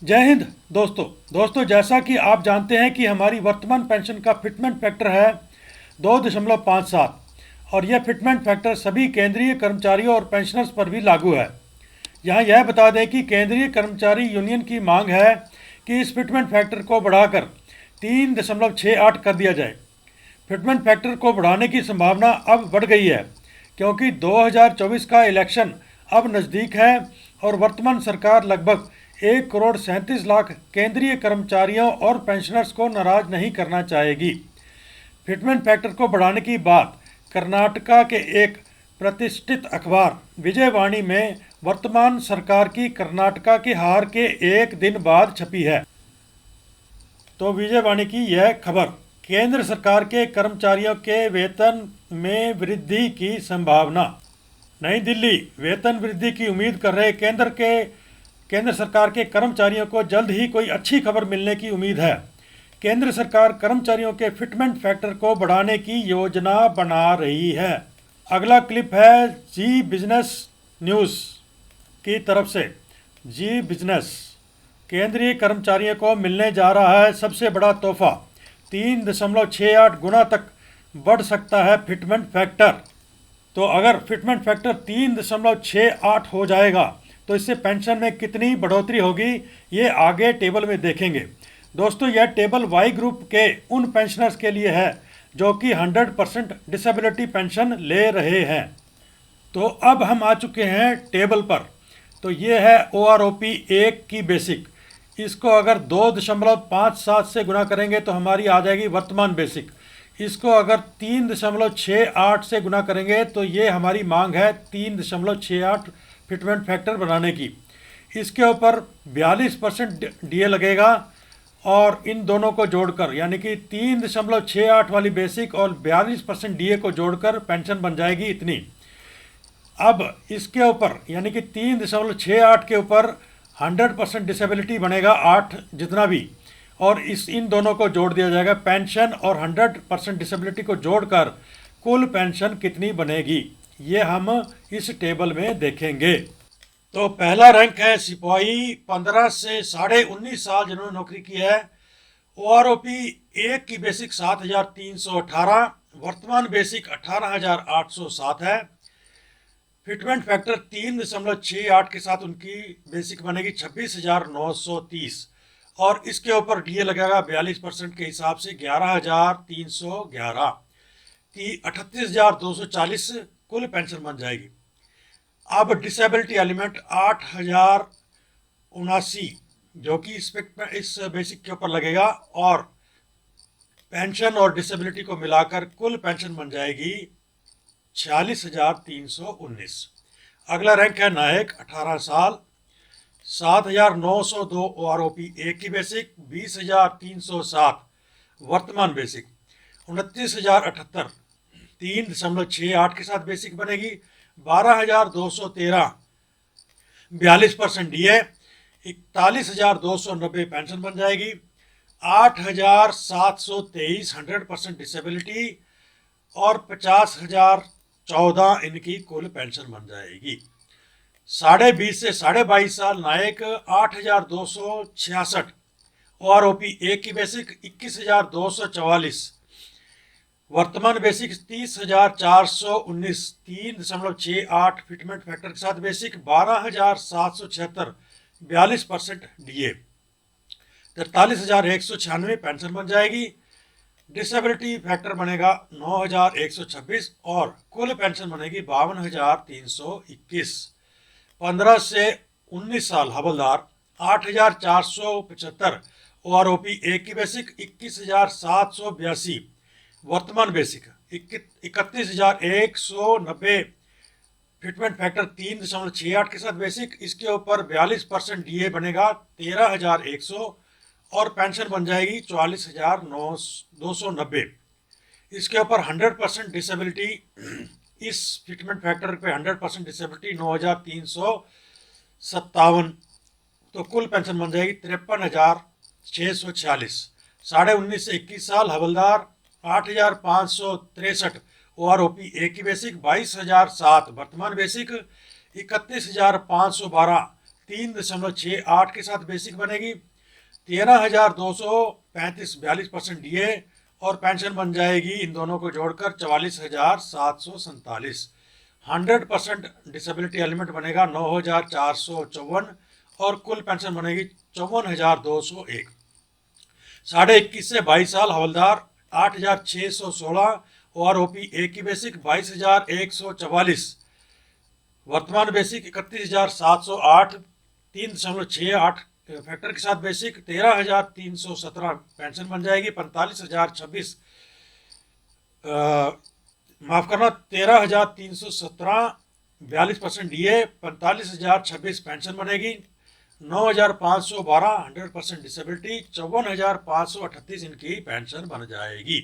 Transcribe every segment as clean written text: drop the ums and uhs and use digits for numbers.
जय हिंद दोस्तों जैसा कि आप जानते हैं कि हमारी वर्तमान पेंशन का फिटमेंट फैक्टर है 2.57 और यह फिटमेंट फैक्टर सभी केंद्रीय कर्मचारियों और पेंशनर्स पर भी लागू है। यहाँ यह बता दें कि केंद्रीय कर्मचारी यूनियन की मांग है कि इस फिटमेंट फैक्टर को बढ़ाकर 3.68 कर दिया जाए। फिटमेंट फैक्टर को बढ़ाने की संभावना अब बढ़ गई है क्योंकि 2024 का इलेक्शन अब नज़दीक है और वर्तमान सरकार लगभग 1 करोड़ 37 लाख केंद्रीय कर्मचारियों और पेंशनर्स को नाराज नहीं करना चाहेगी। फिटमेंट फैक्टर को बढ़ाने की बात कर्नाटका के एक प्रतिष्ठित अखबार विजयवाणी में वर्तमान सरकार की कर्नाटका की हार के एक दिन बाद छपी है। तो विजयवाणी की यह खबर, केंद्र सरकार के कर्मचारियों के वेतन में वृद्धि की संभावना। नई दिल्ली, वेतन वृद्धि की उम्मीद कर रहे केंद्र सरकार के कर्मचारियों को जल्द ही कोई अच्छी खबर मिलने की उम्मीद है। केंद्र सरकार कर्मचारियों के फिटमेंट फैक्टर को बढ़ाने की योजना बना रही है। अगला क्लिप है जी बिजनेस न्यूज़ की तरफ से। जी बिजनेस, केंद्रीय कर्मचारियों को मिलने जा रहा है सबसे बड़ा तोहफा, 3.68 गुना तक बढ़ सकता है फिटमेंट फैक्टर। तो अगर फिटमेंट फैक्टर 3.68 हो जाएगा तो इससे पेंशन में कितनी बढ़ोतरी होगी, ये आगे टेबल में देखेंगे। दोस्तों, यह टेबल वाई ग्रुप के उन पेंशनर्स के लिए है जो कि 100% डिसेबिलिटी पेंशन ले रहे हैं। तो अब हम आ चुके हैं टेबल पर। तो ये है OROP 1 की बेसिक। इसको अगर 2.57 से गुना करेंगे तो हमारी आ जाएगी वर्तमान बेसिक। इसको अगर 3.68 से गुना करेंगे तो ये हमारी मांग है 3.68 फिटमेंट फैक्टर बनाने की। इसके ऊपर 42% DA लगेगा और इन दोनों को जोड़कर यानी कि 3.68 वाली बेसिक और 42% DA को जोड़कर पेंशन बन जाएगी इतनी। अब इसके ऊपर यानी कि 3.68 के ऊपर 100% डिसेबिलिटी बनेगा 8 जितना भी, और इन दोनों को जोड़ दिया जाएगा। पेंशन और 100% डिसेबिलिटी को जोड़कर कुल पेंशन कितनी बनेगी, ये हम इस टेबल में देखेंगे। तो पहला रैंक है सिपाही 15 से 19.5 साल जिन्होंने नौकरी की है। OROP 1 की बेसिक 7,318, वर्तमान बेसिक 18,807 है। फिटमेंट फैक्टर 3.68 के साथ उनकी बेसिक बनेगी 26,930 और इसके ऊपर DA लगेगा 42% के हिसाब से 11,311 की 38,240 कुल पेंशन बन जाएगी। अब डिसेबिलिटी एलिमेंट 8,079 जो कि इस बेसिक के ऊपर लगेगा और पेंशन और डिसेबिलिटी को मिलाकर कुल पेंशन बन जाएगी 46,319। अगला रैंक है नायक 18 साल, 7,902 OROP 1 की बेसिक, 20,307 वर्तमान बेसिक, 29,078 3.68 के साथ बेसिक बनेगी, 12,213 42% DA, 41,290 पेंशन बन जाएगी, 8,723 100% डिसेबिलिटी और 50,014 इनकी कुल पेंशन बन जाएगी। 20.5 से 22.5 साल नायक 8,266 OROP 1 की बेसिक, 21,244 वर्तमान बेसिक, 30,419 3.68 फिटमेंट फैक्टर के साथ बेसिक, 12,776 42% DA, 43,196 पेंशन बन जाएगी। डिसेबिलिटी फैक्टर बनेगा 9,126 और कुल पेंशन बनेगी 52,321। 15 से 19 साल हवलदार 8,475 OROP 1 की बेसिक, 21,782 वर्तमान बेसिक, 31,190 फिटमेंट फैक्टर 3.68 के साथ बेसिक। इसके ऊपर 42% DA बनेगा 13,100 और पेंशन बन जाएगी 44,290। इसके ऊपर 100% डिसेबिलिटी, इस फिटमेंट फैक्टर पे 100% डिसेबिलिटी 9,357, तो कुल पेंशन बन जाएगी 53,646। 19.5 से 21 साल हवलदार 8,563 OROP 1 की बेसिक, 22,007 वर्तमान बेसिक, 31,512 3.68 के साथ बेसिक बनेगी। 13,235 42% DA और पेंशन बन जाएगी इन दोनों को जोड़कर 44,747। 100% डिसेबिलिटी एलिमेंट बनेगा 9,454 और कुल पेंशन बनेगी 54,201। 21.5 से 22 साल हवलदार 8,616 और OP ए की बेसिक 22,144। वर्तमान बेसिक 31,708। 3.68 फैक्टर के साथ बेसिक 13,317 पेंशन बन जाएगी। 45,026 माफ करना 13,317 42% DA 45,026 पेंशन बनेगी। 9,512 100% डिसेबिलिटी 54,538 इनकी पेंशन बन जाएगी।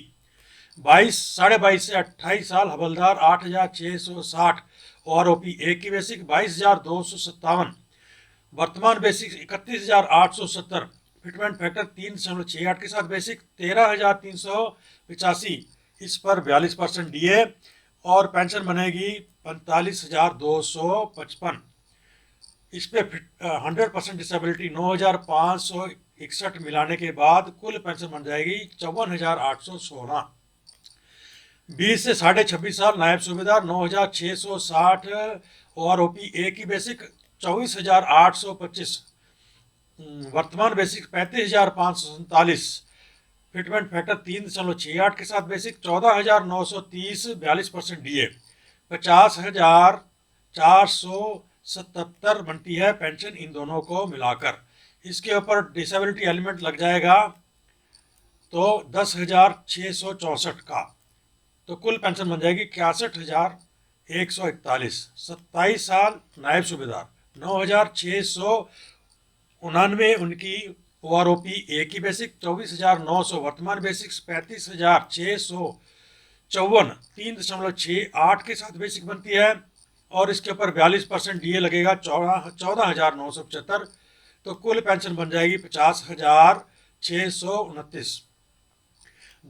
22 से 28 साल हवलदार 8,660 और OP ए की बेसिक 22,257। वर्तमान बेसिक 31,870। फिटमेंट फैक्टर 3.68 के साथ बेसिक 13,385। इस पर 42% DA और पेंशन बनेगी 45,255। इस पे 100% डिसेबिलिटी 9,561 मिलाने के बाद कुल पेंशन बन जाएगी 54,816। 20 से 26.5 साल नायब सूबेदार 9,660 और OP ए की बेसिक 24,825। वर्तमान बेसिक 35,547। फिटमेंट फैक्टर 3.68 के साथ बेसिक 14,930 42% DA 50,477 बनती है पेंशन इन दोनों को मिलाकर। इसके ऊपर डिसेबिलिटी एलिमेंट लग जाएगा तो 10,664 का, तो कुल पेंशन बन जाएगी 61,141। 27 साल नायब सूबेदार 9,699 उनकी OROP ए की बेसिक 24,900। वर्तमान बेसिक 35,654 3.68 के साथ बेसिक बनती है और इसके ऊपर 42% DA लगेगा 14,975। तो कुल पेंशन बन जाएगी 50,629।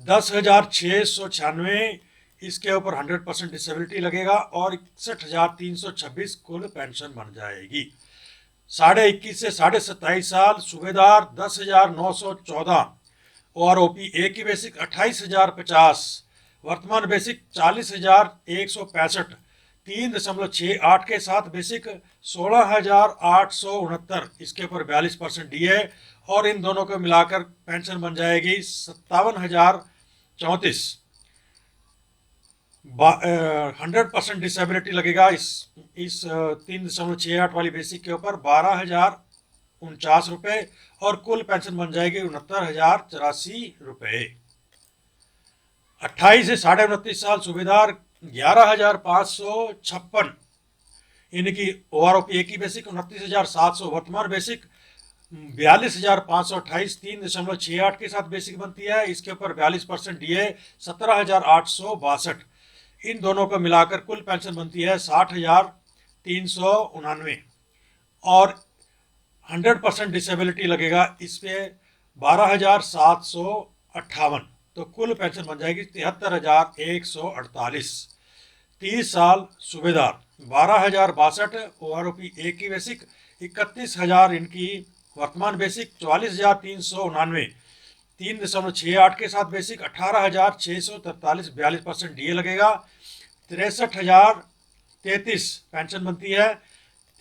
10,696 इसके ऊपर 100% डिसेबिलिटी लगेगा और 61,326 कुल पेंशन बन जाएगी। 21.5 से 27.5 साल सूबेदार 10,914 और OP ए की बेसिक 28,050। वर्तमान बेसिक 40,165। 3.68 के साथ बेसिक 16,869। इसके ऊपर 42% DA और इन दोनों को मिलाकर पेंशन बन जाएगी 57,034। 100% डिसेबिलिटी लगेगा इस 3.68 वाली बेसिक के ऊपर 12,049 रुपये और कुल पेंशन बन जाएगी 69,084 रुपये। 28 से 29.5 साल सूबेदार 11,556 इनकी OROP ए की बेसिक 29,700। वर्तमान बेसिक 42,528 3.68 के साथ बेसिक बनती है। इसके ऊपर 42% DA 17,862। इन दोनों को मिलाकर कुल पेंशन बनती है 60,399 और 100% डिसेबिलिटी लगेगा इस पे 12,758। तो कुल पेंशन बन जाएगी 73,148। 30 साल सूबेदार 12,062 OROP ए की बेसिक 31,000 इनकी। वर्तमान बेसिक 44,399 3.68 के साथ बेसिक 18,643 42% DA लगेगा। 63,033 पेंशन बनती है।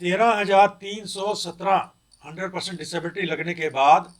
13,317 100% डिसेबिलिटी लगने के बाद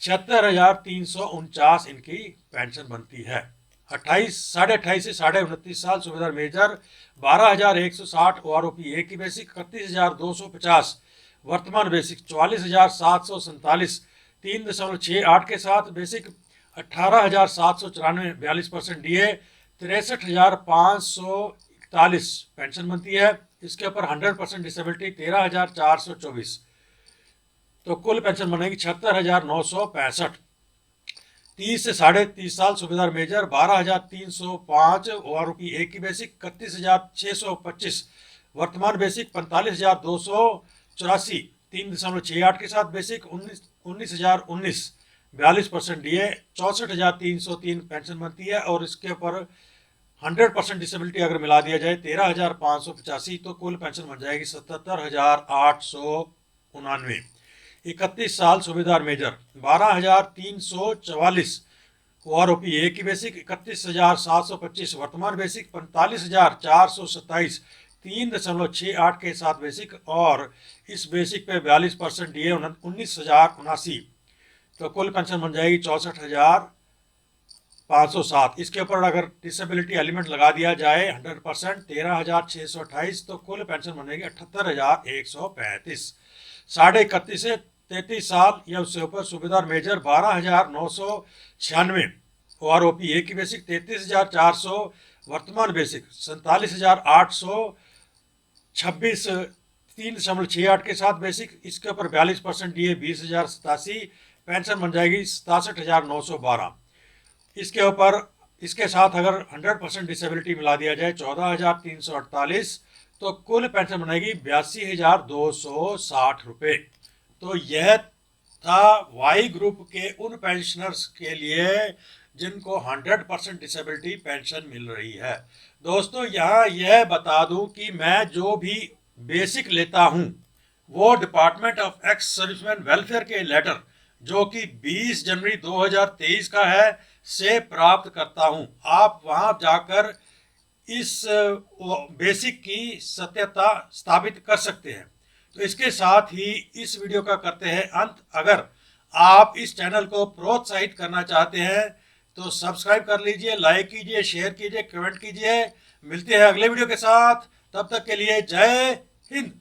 76,349 इनकी पेंशन बनती है। 28 से 29.5 साल सूबेदार मेजर 12,160 OROP ए की बेसिक 31,250। वर्तमान बेसिक 44,747 3.68 के साथ बेसिक 18,794 42% DA 63,541 पेंशन बनती है। इसके ऊपर 100% डिसेबिलिटी 13,424। तो कुल पेंशन बनेगी 76,965। 30 से 30.5 साल सूबेदार मेजर 12,305 OROP एक की बेसिक 31,625 वर्तमान बेसिक 45,284 3.68 के साथ बेसिक 19,019 42% DA 64,303 पेंशन बनती है और इसके ऊपर 100% डिसेबिलिटी अगर मिला दिया जाए 13,585 तो कुल पेंशन बन जाएगी 77,899। 31 साल सूबेदार मेजर 12,344 OROP एक की बेसिक 31,725 वर्तमान बेसिक 45,427 3.68 के साथ बेसिक और इस बेसिक पे 42% DA 19,079 तो कुल पेंशन बन जाएगी 64,507। इसके ऊपर अगर डिसेबिलिटी एलिमेंट लगा दिया जाए 100% 13,628 तो कुल पेंशन बनेगी 78,135। 31.5 से 33 साल या उससे ऊपर सूबेदार मेजर 12,996 OROP एक की बेसिक 33,400 वर्तमान बेसिक 47,826 3.68 के साथ बेसिक इसके ऊपर 42% DA 20,087 पेंशन बन जाएगी 67,912। इसके ऊपर इसके साथ अगर 100% डिसेबिलिटी मिला दिया जाए 14,348 तो कुल पेंशन बनेगी 82,260 रुपये। तो यह था वाई ग्रुप के उन पेंशनर्स के लिए जिनको 100% डिसेबिलिटी पेंशन मिल रही है। दोस्तों यहाँ यह बता दूं कि मैं जो भी बेसिक लेता हूं वो department of ex serviceman welfare के लेटर जो कि 20 जनवरी 2023 का है से प्राप्त करता हूं। आप वहां जाकर इस बेसिक की सत्यता स्थापित कर सकते हैं। तो इसके साथ ही इस वीडियो का करते हैं अंत। अगर आप इस चैनल को प्रोत्साहित करना चाहते हैं तो सब्सक्राइब कर लीजिए, लाइक कीजिए, शेयर कीजिए, कमेंट कीजिए। मिलते हैं अगले वीडियो के साथ, तब तक के लिए जय हिंद।